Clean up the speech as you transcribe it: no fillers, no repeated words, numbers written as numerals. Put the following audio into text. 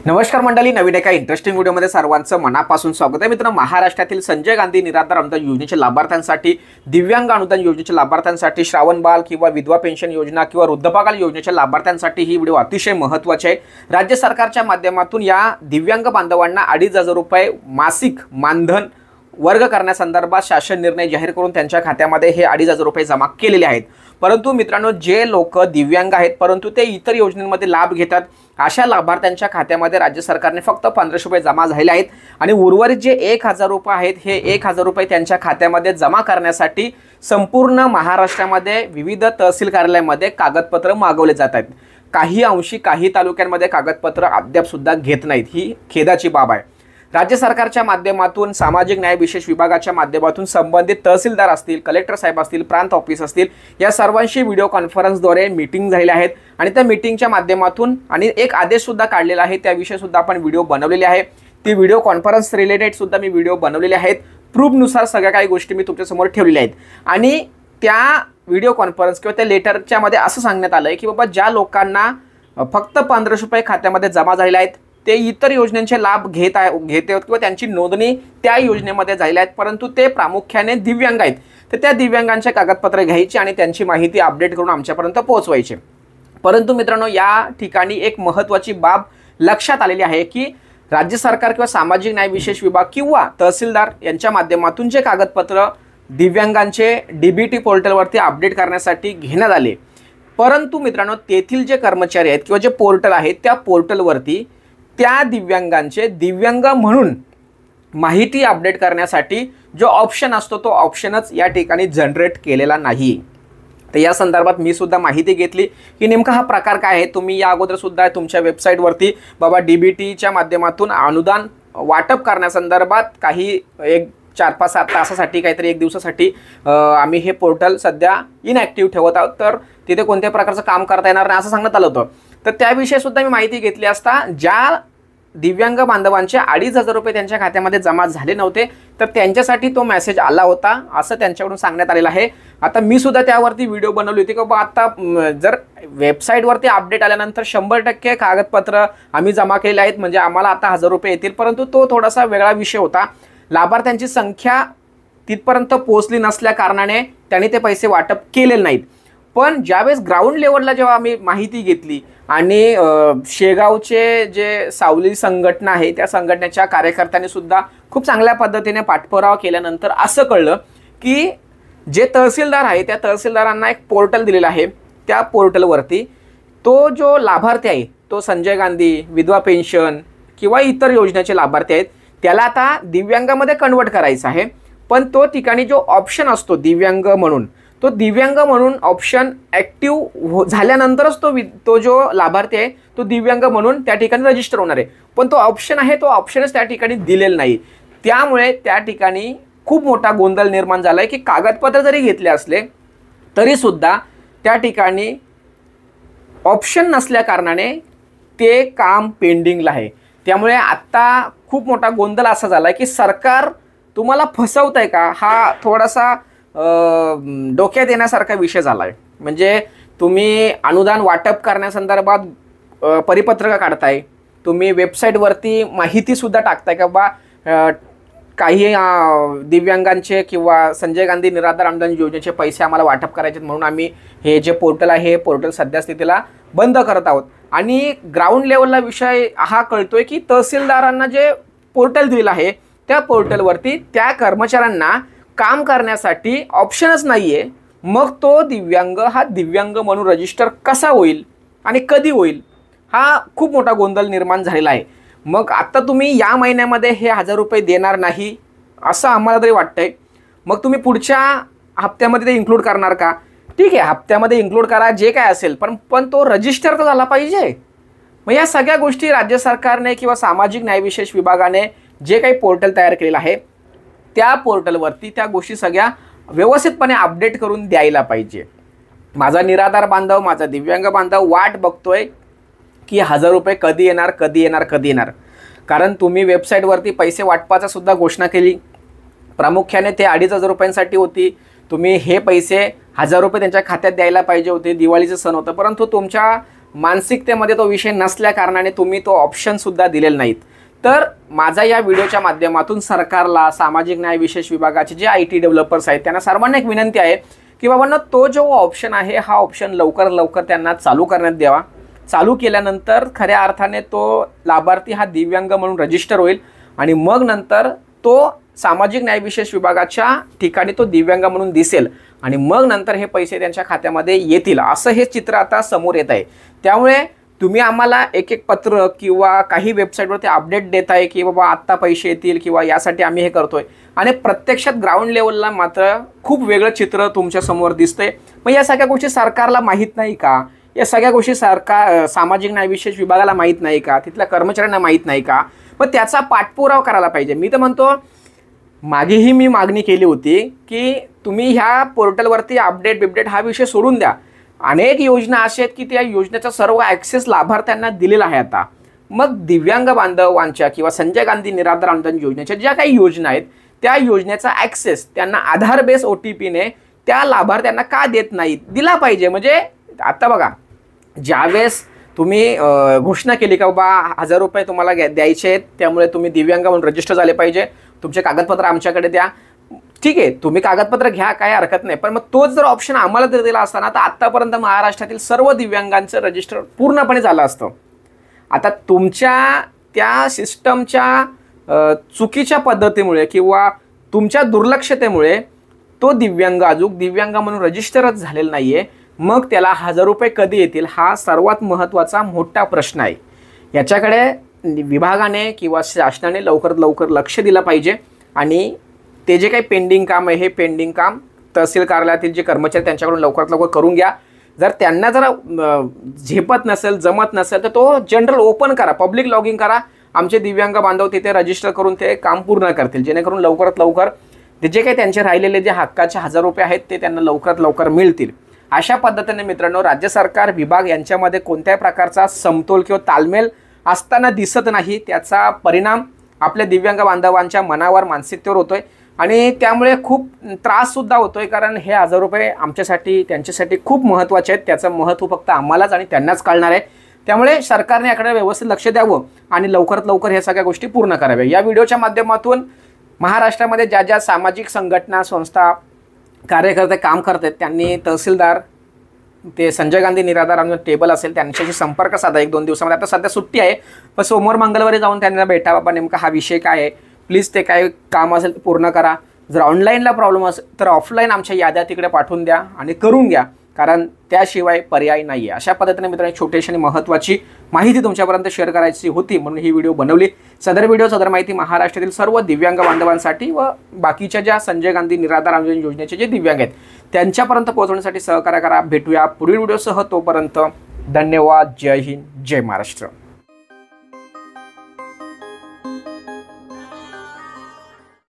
नमस्कार मंडळी, नवीन एका इंटरेस्टिंग व्हिडिओमध्ये सर्वांचं मनापासून स्वागत आहे. मित्रांनो, महाराष्ट्रातील संजय गांधी निराधार अनुदान योजनेच्या लाभार्थ्यांसाठी, दिव्यांग अनुदान योजनेच्या लाभार्थ्यांसाठी, श्रावण बाल किंवा विधवा पेन्शन योजना किंवा वृद्धपकाल योजनेच्या लाभार्थ्यांसाठी ही व्हिडिओ अतिशय महत्त्वाची आहे. राज्य सरकारच्या माध्यमातून या दिव्यांग बांधवांना 2,500 रुपये मासिक मानधन वर्ग करण्यासंदर्भात शासन निर्णय जाहीर करून त्यांच्या खात्यामध्ये हे 2,500 रुपये जमा केलेले आहेत. परंतु मित्रांनो, जे लोक दिव्यांग आहेत परंतु ते इतर योजनेमध्ये लाभ घेतात, अशा लाभार्थ्यांच्या खात्यामध्ये राज्य सरकारने फक्त 1,500 रुपये जमा झाले आहेत आणि उर्वरित जे 1,000 रुपये आहेत, हे 1,000 रुपये त्यांच्या खात्यामध्ये जमा करण्यासाठी संपूर्ण महाराष्ट्रामध्ये विविध तहसील कार्यालयामध्ये कागदपत्र मागवले जात आहेत. काही अंशी काही तालुक्यांमध्ये कागदपत्र अद्याप सुद्धा घेत नाहीत. ही खेदाची बाब आहे. राज्य सरकारच्या माध्यमातून, सामाजिक न्याय विशेष विभागाच्या माध्यमातून संबंधित तहसीलदार असतील, कलेक्टर साहेब असतील, प्रांत ऑफिस असतील, या सर्वांशी व्हिडिओ कॉन्फरन्सद्वारे मीटिंग झालेल्या आहेत आणि त्या मीटिंगच्या माध्यमातून आणि एक आदेश सुद्धा काढलेला आहे. त्याविषयी सुद्धा आपण व्हिडिओ बनवलेले आहे. ती व्हिडिओ कॉन्फरन्स रिलेटेड सुद्धा मी व्हिडिओ बनवलेले आहेत. प्रूफनुसार सगळ्या काही गोष्टी मी तुमच्यासमोर ठेवलेल्या आहेत आणि त्या व्हिडिओ कॉन्फरन्स किंवा त्या लेटरच्या मध्ये असं सांगण्यात आलं आहे की बाबा, ज्या लोकांना फक्त 1,500 रुपये खात्यामध्ये जमा झालेले आहेत ते इतर योजनेचे लाभ घेत किंवा त्यांची नोंदणी त्या योजनेमध्ये झालेली आहेत, परंतु ते प्रामुख्याने दिव्यांग आहेत, तर त्या दिव्यांगांचे कागदपत्र घ्यायची आणि त्यांची माहिती अपडेट करून आमच्यापर्यंत पोहोचवायची. परंतु मित्रांनो, या ठिकाणी एक महत्त्वाची बाब लक्षात आलेली आहे की राज्य सरकार किंवा सामाजिक न्याय विशेष विभाग किंवा तहसीलदार यांच्या माध्यमातून जे कागदपत्र दिव्यांगांचे DBT पोर्टलवरती अपडेट करण्यासाठी घेण्यात आले, परंतु मित्रांनो, तेथील जे कर्मचारी आहेत किंवा जे पोर्टल आहेत त्या पोर्टलवरती त्या दिव्यांगांचे दिव्यांग म्हणून माहिती अपडेट करण्यासाठी जो ऑप्शन असतो तो ऑप्शनच या ठिकाणी जनरेट केलेला नाही. तर या संदर्भात मी सुद्धा माहिती घेतली की नेमका हा प्रकार काय आहे. तुम्ही या अगोदर सुद्धा तुमच्या वेबसाईटवरती बाबा DBTच्या माध्यमातून अनुदान वाटप करण्यासंदर्भात काही 4-5-7 तासासाठी, काहीतरी 1 दिवसासाठी आम्ही हे पोर्टल सध्या इनॅक्टिव्ह ठेवत आहोत, तर तिथे कोणत्या प्रकारचं काम करता येणार नाही असं सांगण्यात आलं होतं. तर त्याविषयी सुद्धा मी माहिती घेतली असता ज्या दिव्यांग बांधवांचे 2,500 रुपये त्यांच्या खात्यामध्ये जमा झाले नव्हते, तर त्यांच्यासाठी तो मेसेज आला होता असं त्यांच्याकडून सांगण्यात आलेलं आहे. आता मी सुद्धा त्यावरती व्हिडिओ बनवली होती की बाबा, आता जर वेबसाईटवरती अपडेट आल्यानंतर 100% कागदपत्र आम्ही जमा केले आहेत म्हणजे आम्हाला आता 1,000 रुपये येतील, परंतु तो थोडासा वेगळा विषय होता. लाभार्थ्यांची संख्या तिथपर्यंत पोहोचली नसल्या कारणाने त्यांनी ते पैसे वाटप केलेले नाहीत. पण ज्यावेळेस ग्राउंड लेवलला जेव्हा आम्ही माहिती घेतली आणि शेगावचे जे सावली संघटना आहे त्या संघटनेच्या कार्यकर्त्यांनी सुद्धा खूप चांगल्या पद्धतीने पाठपुरावा केल्यानंतर असं कळलं की जे तहसीलदार आहे त्या तहसीलदारांना एक पोर्टल दिलेला आहे. त्या पोर्टलवरती तो जो लाभार्थी आहे, तो संजय गांधी, विधवा पेन्शन किंवा इतर योजनेचे लाभार्थी आहेत, त्याला आता दिव्यांगामध्ये कन्वर्ट करायचं आहे. पण तो ठिकाणी जो ऑप्शन असतो दिव्यांग म्हणून, तो दिव्यांग म्हणून ऑप्शन ॲक्टिव्ह झाल्यानंतरच तो जो लाभार्थी आहे तो दिव्यांग म्हणून त्या ठिकाणी रजिस्टर होणार आहे. पण तो ऑप्शन आहे, तो ऑप्शनच त्या ठिकाणी दिलेला नाही. त्यामुळे त्या ठिकाणी खूप मोठा गोंधळ निर्माण झाला आहे की कागदपत्र जरी घेतले असले तरीसुद्धा त्या ठिकाणी ऑप्शन नसल्या कारणाने ते काम पेंडिंगला आहे. त्यामुळे आत्ता खूप मोठा गोंधळ असा झाला आहे की सरकार तुम्हाला फसवत आहे का, हा थोडासा डोक्यात येण्यासारखा विषय झाला आहे. म्हणजे तुम्ही अनुदान वाटप करण्यासंदर्भात परिपत्रक काढताय, तुम्ही वेबसाईटवरती माहितीसुद्धा टाकताय का बा काही दिव्यांगांचे किंवा संजय गांधी निराधार अनुदान योजनेचे पैसे आम्हाला वाटप करायचे म्हणून आम्ही हे जे पोर्टल आहे हे पोर्टल सध्या स्थितीला बंद करत आहोत. आणि ग्राउंड लेवलला विषय हा कळतोय की तहसीलदारांना जे पोर्टल दिलेलं आहे त्या पोर्टलवरती त्या कर्मचाऱ्यांना काम करण्यासाठी ऑप्शनच नाही आहे. मग तो दिव्यांग हा दिव्यांग म्हणून रजिस्टर कसा होईल आणि कधी होईल, हा खूप मोठा गोंधळ निर्माण झालेला आहे. मग आता तुम्ही या महिन्यामध्ये हे 1,000 रुपये देणार नाही असं आम्हाला तरी वाटतंय. मग तुम्ही पुढच्या हप्त्यामध्ये ते इन्क्लूड करणार का? ठीक आहे, हप्त्यामध्ये इन्क्लूड करा, जे काय असेल, पण तो रजिस्टर तर झाला पाहिजे. मग या सगळ्या गोष्टी राज्य सरकारने किंवा सामाजिक न्याय विशेष विभागाने जे काही पोर्टल तयार केलेलं आहे त्या पोर्टलवरती त्या गोष्टी सगळ्या व्यवस्थितपणे अपडेट करून द्यायला पाहिजे. माझा निराधार बांधव, माझा दिव्यांग बांधव वाट बघतोय की 1,000 रुपये कधी येणार कधी येणार कधी येणार. कारण तुम्ही वेबसाईटवरती पैसे वाटपाचा सुद्धा घोषणा केली, प्रामुख्याने ते 2,500 रुपयांसाठी होती. तुम्ही हे पैसे 1,000 रुपये त्यांच्या खात्यात द्यायला पाहिजे होते, दिवाळीचं सण होतं, परंतु तुमच्या मानसिकतेमध्ये तो विषय नसल्या कारणाने तुम्ही तो ऑप्शनसुद्धा दिलेला नाहीत। तर माझा या व्हिडिओच्या माध्यमातून सरकारला, सामाजिक न्याय विशेष विभागाचे जे IT डेव्हलपर्स आहेत त्यांना सर्वांना एक विनंती आहे की बाबांनो, तो जो ऑप्शन आहे हा ऑप्शन लवकर लवकर त्यांना चालू करण्यात द्यावा। चालू केल्यानंतर खऱ्या अर्थाने तो लाभार्थी हा दिव्यांग म्हणून रजिस्टर होईल आणि मग नंतर तो सामाजिक न्याय विशेष विभागाच्या ठिकाणी तो दिव्यांग म्हणून दिसेल आणि मग नंतर हे पैसे त्यांच्या खात्यामध्ये येतील, असं हे चित्र आता समोर येत आहे। त्यामुळे तुम्ही आम्हाला एक एक पत्र किंवा काही वेबसाईटवरती अपडेट देत आहे की बाबा आत्ता पैसे येतील किंवा यासाठी आम्ही हे करतोय, आणि प्रत्यक्षात ग्राउंड लेवलला मात्र खूप वेगळं चित्र तुमच्या समोर दिसतंय। मग या सगळ्या गोष्टी सरकारला माहीत नाही का? या सगळ्या गोष्टी सामाजिक न्याय विशेष विभागाला माहीत नाही का? तिथल्या कर्मचाऱ्यांना माहीत नाही का? मग त्याचा पाठपुरावा करायला पाहिजे। मी तर म्हणतो, मागेही मी मागणी केली होती की तुम्ही ह्या पोर्टलवरती अपडेट हा विषय सोडून द्या। अनेक योजना अशा आहेत की त्या योजनेचा सर्व ॲक्सेस लाभार्थ्यांना दिलेला आहे आता। मग दिव्यांग बांधवांच्या किंवा संजय गांधी निराधार अनुदान योजनेच्या ज्या काही योजना आहेत त्या योजनेचा ॲक्सेस त्यांना आधार बेस OTPने त्या लाभार्थ्यांना का देत नाहीत? दिला पाहिजे। म्हणजे आता बघा, ज्यावेळेस तुम्ही घोषणा केली का बाबा 1000 रुपये तुम्हाला द्यायचे आहेत, त्यामुळे तुम्ही दिव्यांग म्हणून रजिस्टर झाले पाहिजे, तुमचे कागदपत्र आमच्याकडे द्या, ठीक आहे, तुम्ही कागदपत्र घ्या, काय हरकत नाही। पण मग तोच जर ऑप्शन आम्हाला जर दिला असताना तर आत्तापर्यंत महाराष्ट्रातील सर्व दिव्यांगांचं रजिस्टर पूर्णपणे झालं असतं। आता तुमच्या त्या सिस्टमच्या चुकीच्या पद्धतीमुळे किंवा तुमच्या दुर्लक्षतेमुळे तो दिव्यांग अजून दिव्यांग म्हणून रजिस्टरच झालेला नाही आहे। मग त्याला 1000 रुपये कधी येतील हा सर्वात महत्त्वाचा मोठा प्रश्न आहे। याच्याकडे विभागाने किंवा शासनाने लवकरात लवकर लक्ष दिलं पाहिजे आणि ते जे काही पेंडिंग काम आहे हे पेंडिंग काम तहसील कार्यालयातील जे कर्मचारी त्यांच्याकडून लवकरात लवकर करून घ्या। जर त्यांना जरा झेपत नसेल, जमत नसेल तर तो जनरल ओपन करा, पब्लिक लॉगिंग करा, आमचे दिव्यांग बांधव तिथे रजिस्टर करून ते काम पूर्ण करतील, जेणेकरून लवकरात लवकर ते जे काही त्यांचे राहिलेले जे हक्काचे 1000 रुपये आहेत ते त्यांना लवकरात लवकर मिळतील। अशा पद्धतीने मित्रांनो, राज्य सरकार विभाग यांच्यामध्ये कोणत्याही प्रकारचा समतोल किंवा तालमेल असताना दिसत नाही। त्याचा परिणाम आपल्या दिव्यांग बांधवांच्या मनावर, मानसिकतेवर होतोय आणि त्यामुळे खूप त्राससुद्धा होतोय, कारण हे 1000 रुपये आमच्यासाठी, त्यांच्यासाठी खूप महत्त्वाचे आहेत। त्याचं महत्त्व फक्त आम्हालाच आणि त्यांनाच कळणार आहे। त्यामुळे सरकारने याकडे व्यवस्थित लक्ष द्यावं आणि लवकरात लवकर ह्या सगळ्या गोष्टी पूर्ण कराव्या। या व्हिडिओच्या माध्यमातून महाराष्ट्रामध्ये ज्या ज्या सामाजिक संघटना, संस्था, कार्यकर्ते काम करतात त्यांनी तहसीलदार, ते संजय गांधी निराधार अनुदान टेबल असेल त्यांच्याशी संपर्क साधा 1-2 दिवसामध्ये। आता सध्या सुट्टी आहे, पण सोमवार मंगळवारी जाऊन त्यांना भेटा, बाबा नेमका हा विषय काय आहे, प्लीज ते काय काम असेल ते पूर्ण करा। जर ऑनलाईनला प्रॉब्लेम असेल तर ऑफलाईन आमच्या याद्या तिकडे पाठवून द्या आणि करून घ्या, कारण त्याशिवाय पर्याय नाही आहे। अशा पद्धतीने मित्रांनो, छोटीशी आणि महत्त्वाची माहिती तुमच्यापर्यंत शेअर करायची होती म्हणून ही व्हिडिओ बनवली। सदर माहिती महाराष्ट्रातील सर्व दिव्यांग बांधवांसाठी व बाकीच्या ज्या संजय गांधी निराधार अनुदान योजनेचे जे दिव्यांग आहेत त्यांच्यापर्यंत पोहोचवण्यासाठी सहकार्य करा। भेटूया पुढील व्हिडिओसह, तोपर्यंत धन्यवाद। जय हिंद, जय महाराष्ट्र।